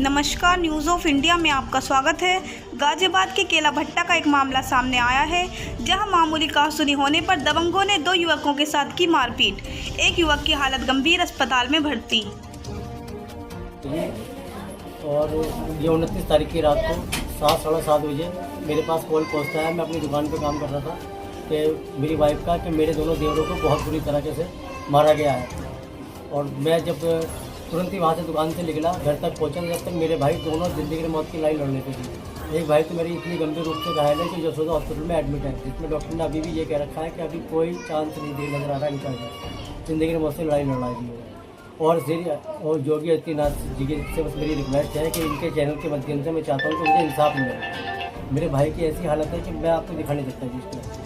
नमस्कार, news of India में आपका स्वागत है। गाजियाबाद के केला भट्टा का एक मामला सामने आया है, जहां मामूली कहासुनी होने पर दबंगों ने दो युवकों के साथ की मारपीट। एक युवक की हालत गंभीर, अस्पताल में भर्ती। और ये 29 तारीख की रात को 7-7:30 बजे मेरे पास कॉल पहुंचता है। मैं अपनी दुकान पे काम कर रहा था कि मेरी वाइफ का कि मेरे दोनों देवरों को बहुत बुरी तरीके से मारा गया है। और मैं जब तुरंत ही वहाँ से दुकान से निकला, घर तक पहुँचा, जब तक मेरे भाई दोनों ज़िंदगी मौत की लड़ाई लड़ने पे थी। एक भाई तो मेरी इतनी गंभीर रूप से घायल है कि यशोदा हॉस्पिटल में एडमिट है, जिसमें डॉक्टर ने अभी भी ये कह रखा है कि अभी कोई चांस नहीं दे नजर आ रहा है इनका ज़िंदगी मौत से लड़ाई लड़ाई और योगी आदित्यनाथ जी के से बस मेरी रिक्वेस्ट है कि इनके चैनल के माध्यम से मैं चाहता हूँ कि मुझे इंसाफ मिले। मेरे भाई की ऐसी हालत है कि मैं आपको दिखा नहीं सकता जिसको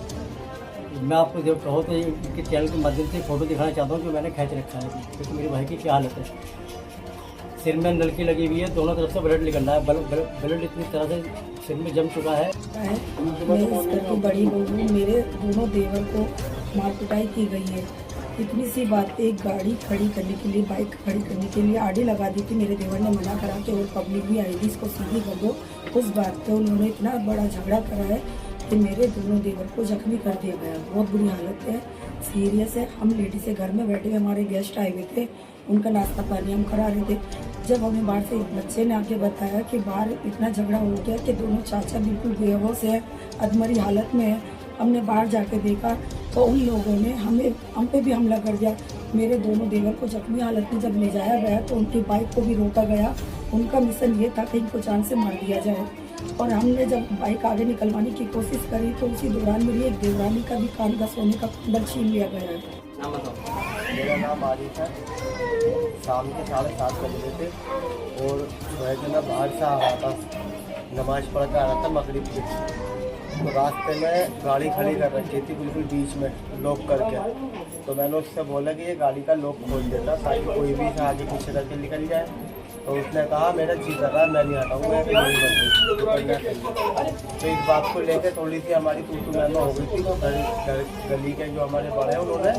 मैं आपको जब कहो तो इनके चैनल के माध्यम से फ़ोटो दिखाना चाहता हूँ जो मैंने खींच रखा है, क्योंकि मेरे भाई की क्या हालत है। सिर में नलकी लगी हुई है, दोनों तरफ से ब्लड निकल रहा है, ब्लड इतनी तरह से सिर में जम चुका है। मैं इस घर की बड़ी बहू हूँ। मेरे दोनों देवर को मार पिटाई की गई है। इतनी सी बात, एक गाड़ी खड़ी करने के लिए, बाइक खड़ी करने के लिए आड़ी लगा दी थी। मेरे देवर ने मना करा कि और पब्लिक भी आई थी, इसको सीधी कर दो। उस बात पे उन्होंने इतना बड़ा झगड़ा करा है कि मेरे दोनों देवर को जख्मी कर दिया गया। बहुत बुरी हालत है, सीरियस है। हम लेडी से घर में बैठे हुए, हमारे गेस्ट आए हुए थे, उनका नाश्ता पानी हम करा रहे थे। जब हमें बाहर से बच्चे ने आके बताया कि बाहर इतना झगड़ा हो गया कि दोनों चाचा बिल्कुल बेहोश है, अधमरी हालत में है। हमने बाहर जाके देखा तो उन लोगों ने हम पे भी हमला कर दिया। मेरे दोनों देवर को जख्मी हालत में जब ले जाया गया तो उनकी बाइक को भी रोका गया। उनका मिशन ये था कि इनको जान से मार दिया जाए। और हमने जब बाइक आगे निकलवाने की कोशिश करी तो उसी दौरान मेरी एक देवरानी का भी कान का सोने का कुंडल छीन लिया गया है। मेरा नाम आरिफ है। शाम के 7:30 बजे थे और सुबह जो मैं बाहर से आ रहा था, नमाज पढ़ कर आ रहा था मगरिब की, तो रास्ते में गाड़ी खड़ी कर रखी थी बिल्कुल बीच में लॉक करके। तो मैंने उससे बोला कि ये गाड़ी का लॉक खोल देता ताकि कोई भी आगे पीछे करके निकल जाए। तो उसने कहा मेरा जी कर रहा है, मैं नहीं हटाऊँगा, मैं नहीं बनती। तो इस बात को लेकर थोड़ी सी हमारी तू मैम हो गई थी। तो गली के जो हमारे बड़े हैं उन्होंने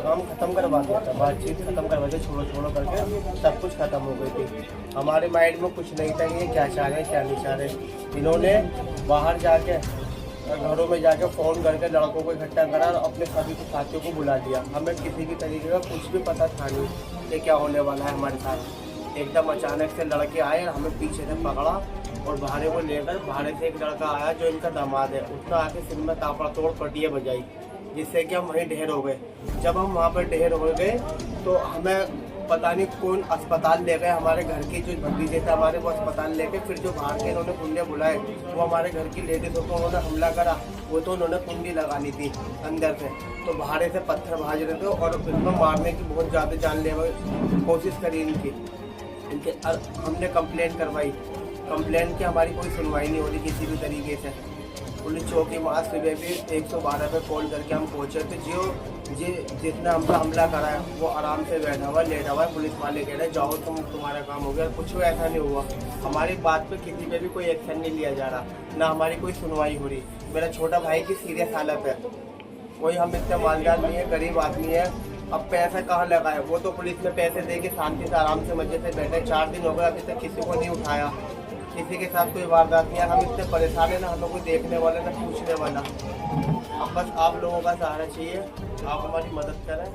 काम ख़त्म करवा दिया था, बातचीत ख़त्म करवा दिया, छोड़ो करके सब कुछ ख़त्म हो गई थी। हमारे माइंड में कुछ नहीं था ये क्या चाह रहे हैं क्या नहीं चाह रहे। इन्होंने बाहर जाके घरों में जाके फ़ोन करके लड़कों को इकट्ठा करा और अपने सभी साथियों को बुला लिया। हमें किसी भी तरीके का कुछ भी पता था नहीं कि क्या होने वाला है हमारे साथ। एकदम अचानक से लड़के आए और हमें पीछे से पकड़ा और भाड़े को लेकर, भाड़े से एक लड़का आया जो इनका दामाद है, उसने आके सिर में ताबड़तोड़ पटिया बजाई, जिससे कि हम वहीं ढेर हो गए। जब हम वहाँ पर ढेर हो गए तो हमें पता नहीं कौन अस्पताल ले गए। हमारे घर की जो भतीजे थे हमारे, वो अस्पताल ले गए। फिर जो बाहर के इन्होंने कुंडे बुलाए, वो हमारे घर की लेडीज़ों को उन्होंने हमला करा। वो तो उन्होंने कुंडी लगानी थी अंदर से, तो बाहर से पत्थर भाज रहे थे और इनको मारने की बहुत ज़्यादा जानलेवा कोशिश करी इनके। हमने कंप्लेंट करवाई, कंप्लेंट की हमारी कोई सुनवाई नहीं हो रही किसी भी तरीके से। पुलिस चौकी वहाँ सुबह भी 112 पे कॉल करके हम पहुँचे थे। जिसने हम पर हमला करा है वो आराम से बैठा हुआ लेटा हुआ है। पुलिस वाले कह रहे जाओ तुम्हारा काम हो गया। कुछ ऐसा नहीं हुआ, हमारी बात पे किसी पे भी कोई एक्शन नहीं लिया जा रहा, ना हमारी कोई सुनवाई हो रही। मेरा छोटा भाई की सीरियस हालत है, कोई हम इतने मालदार नहीं है, गरीब आदमी है। अब पैसा कहाँ लगा है, वो तो पुलिस में पैसे दे के शांति से आराम से मजे से बैठे। 4 दिन हो गए अभी तक किसी को नहीं उठाया, किसी के साथ कोई वारदात नहीं है। हम इतने परेशान है, ना हमें कोई देखने वाला ना पूछने वाला। अब बस आप लोगों का सहारा चाहिए, आप हमारी मदद करें।